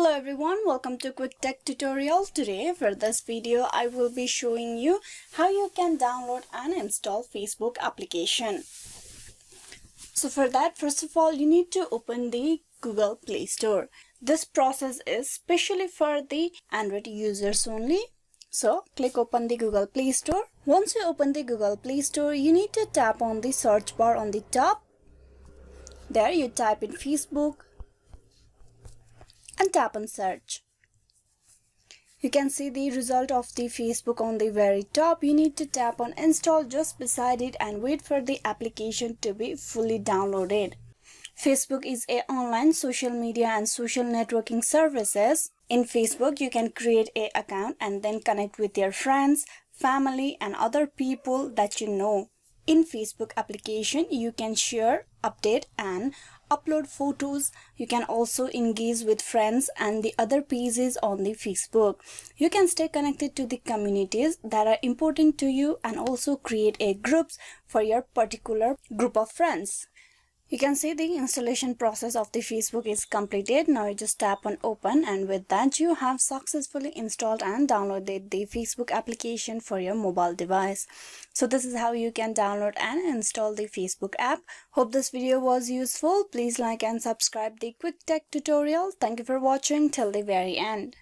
Hello everyone, welcome to Quick Tech Tutorial. Today for this video I will be showing you how you can download and install Facebook application. So for that, first of all, you need to open the Google Play Store. This process is specially for the Android users only. So click open the Google Play Store. Once you open the Google Play Store, you need to tap on the search bar on the top. There you type in Facebook and tap on search. You can see the result of the Facebook on the very top. You need to tap on install just beside it and wait for the application to be fully downloaded. Facebook is an online social media and social networking services. In Facebook, you can create an account and then connect with your friends, family and other people that you know. In Facebook application, you can share, update and upload photos. You can also engage with friends and the other pages on the Facebook. You can stay connected to the communities that are important to you and also create a groups for your particular group of friends. You can see the installation process of the Facebook is completed. Now you just tap on open and with that you have successfully installed and downloaded the Facebook application for your mobile device. So this is how you can download and install the Facebook app. Hope this video was useful. Please like and subscribe the Quick Tech Tutorial. Thank you for watching till the very end.